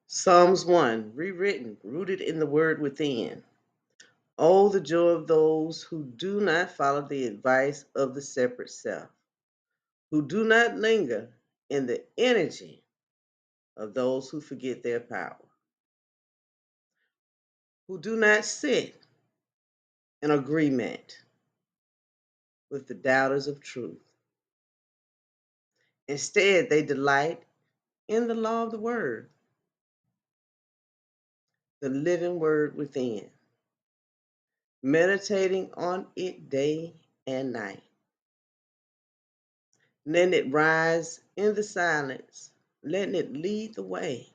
Psalms 1, rewritten, rooted in the word within. Oh, the joy of those who do not follow the advice of the separate self, who do not linger in the energy of those who forget their power, who do not sit in agreement with the doubters of truth. Instead, they delight in the law of the word, the living word within, meditating on it day and night. Letting it rise in the silence, letting it lead the way.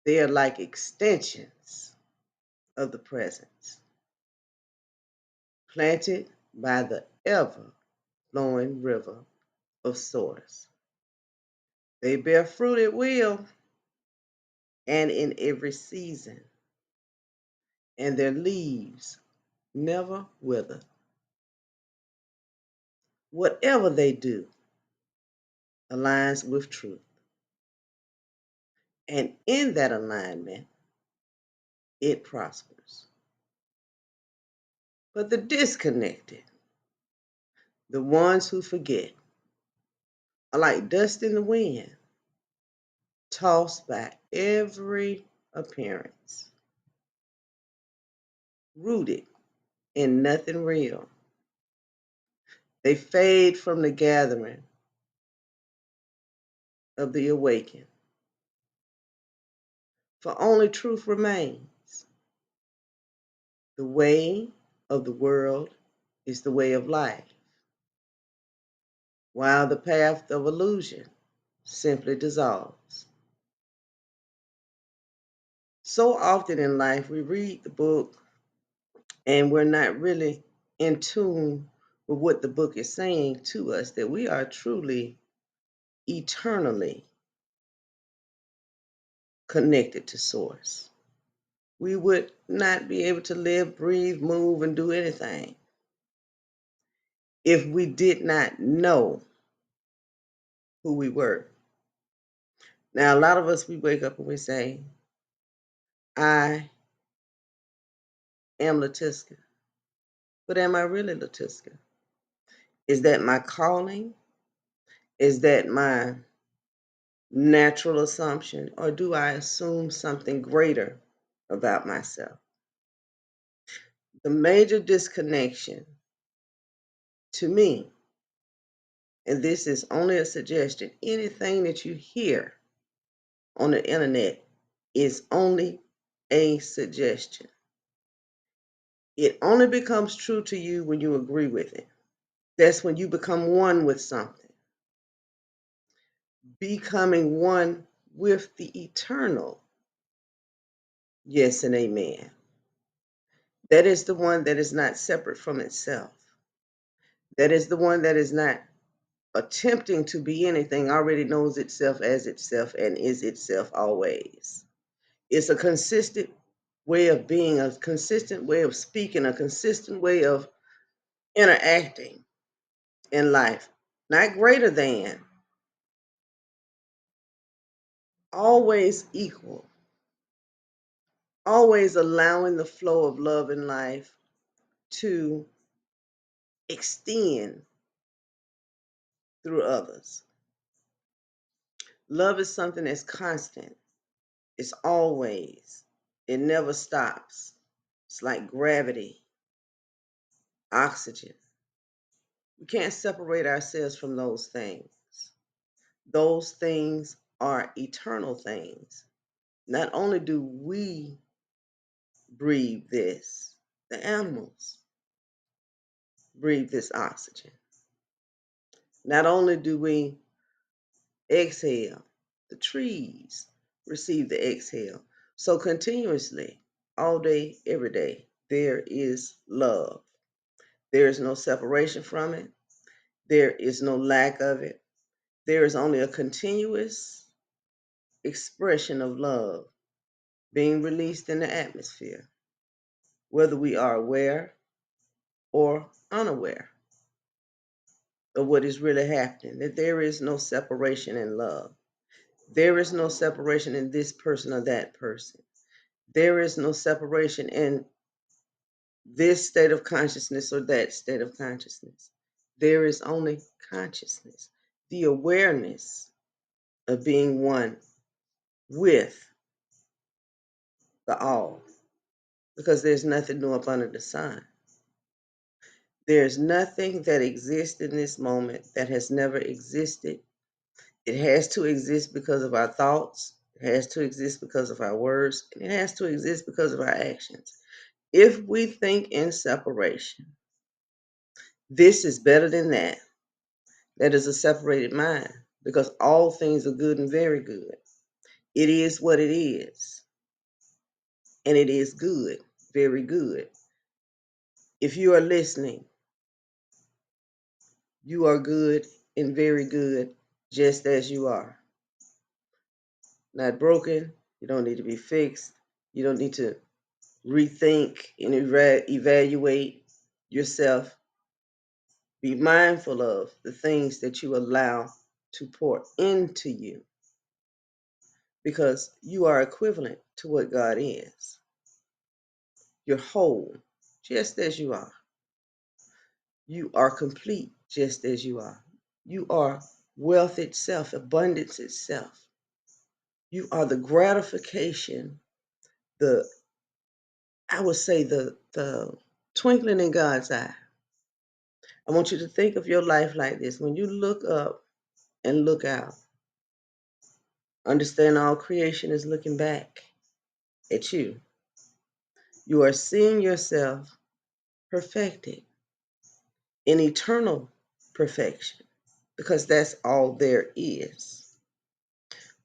They are like extensions of the presence, planted by the ever flowing river of source. They bear fruit at will and in every season, and their leaves never wither. Whatever they do aligns with truth. And in that alignment, it prospers. But the disconnected, the ones who forget, are like dust in the wind, tossed by every appearance, rooted in nothing real. They fade from the gathering of the awakened, for only truth remains. The way of the world is the way of life, while the path of illusion simply dissolves. So often in life, we read the book and we're not really in tune with what the book is saying to us, that we are truly eternally connected to source. We would not be able to live, breathe, move, and do anything if we did not know who we were. Now, a lot of us, we wake up and we say, I am Latiska. But am I really Latiska? Is that my calling? Is that my natural assumption? Or do I assume something greater about myself? The major disconnection to me, and this is only a suggestion, anything that you hear on the internet is only a suggestion. It only becomes true to you when you agree with it. That's when you become one with something. Becoming one with the eternal. Yes and amen. That is the one that is not separate from itself. That is the one that is not attempting to be anything, already knows itself as itself and is itself always. It's a consistent way of being, a consistent way of speaking, a consistent way of interacting in life. Not greater than, always equal, always allowing the flow of love in life to extend through others. Love is something that's constant. It's always, it never stops. It's like gravity, oxygen. We can't separate ourselves from those things. Those things are eternal things. Not only do we breathe this, the animals breathe this oxygen. Not only do we exhale, the trees receive the exhale. So continuously, all day, every day, there is love. There is no separation from it. There is no lack of it. There is only a continuous expression of love being released in the atmosphere, whether we are aware or unaware of what is really happening, that there is no separation in love. There is no separation in this person or that person. There is no separation in this state of consciousness or that state of consciousness. There is only consciousness, the awareness of being one with the all, because there's nothing new up under the sun. There's nothing that exists in this moment that has never existed. It has to exist because of our thoughts. It has to exist because of our words. And it has to exist because of our actions. If we think in separation, this is better than that. That is a separated mind, because all things are good and very good. It is what it is, and it is good, very good. If you are listening, you are good and very good just as you are. Not broken. You don't need to be fixed. You don't need to rethink and evaluate yourself. Be mindful of the things that you allow to pour into you, because you are equivalent to what God is. You're whole, just as you are. You are complete, just as you are. You are wealth itself, abundance itself. You are the gratification, the I would say the twinkling in God's eye. I want you to think of your life like this. When you look up and look out, understand all creation is looking back at you. You are seeing yourself perfected in eternal perfection, because that's all there is.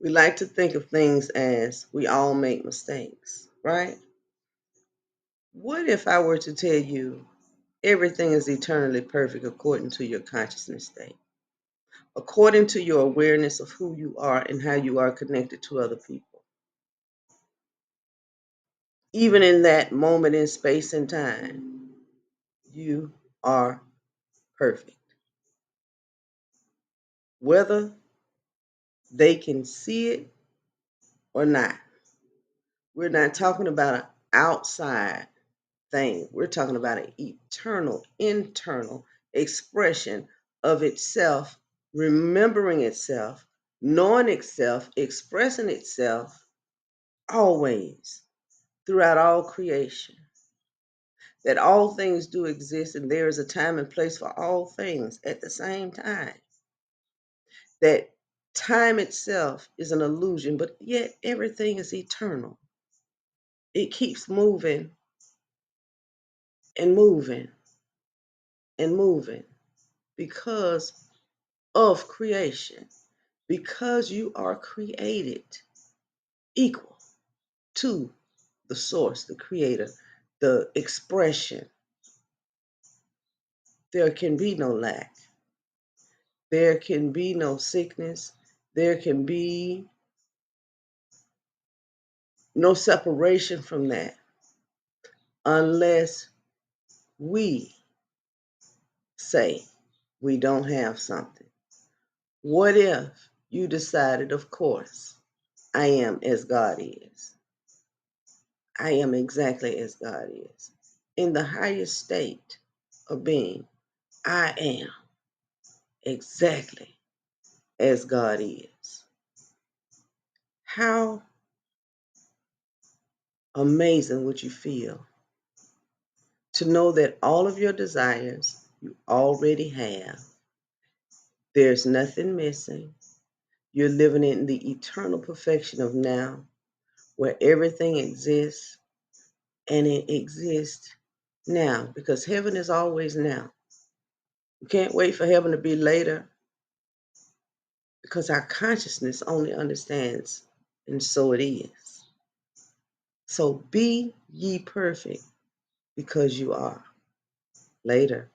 We like to think of things as we all make mistakes, right? What if I were to tell you everything is eternally perfect according to your consciousness state, according to your awareness of who you are and how you are connected to other people? Even in that moment in space and time, you are perfect. Whether they can see it or not. We're not talking about an outside thing. We're talking about an eternal, internal expression of itself, remembering itself, knowing itself, expressing itself always throughout all creation. That all things do exist and there is a time and place for all things at the same time. That time itself is an illusion, but yet everything is eternal. It keeps moving and moving and moving because of creation, because you are created equal to the source, the creator, the expression. There can be no lack. There can be no sickness. There can be no separation from that unless we say we don't have something. What if you decided, of course, I am as God is? I am exactly as God is. In the highest state of being, I am exactly as God is. How amazing would you feel to know that all of your desires you already have? There's nothing missing. You're living in the eternal perfection of now, where everything exists, and it exists now, because heaven is always now. You can't wait for heaven to be later, because our consciousness only understands, and so it is. So be ye perfect, because you are. Later.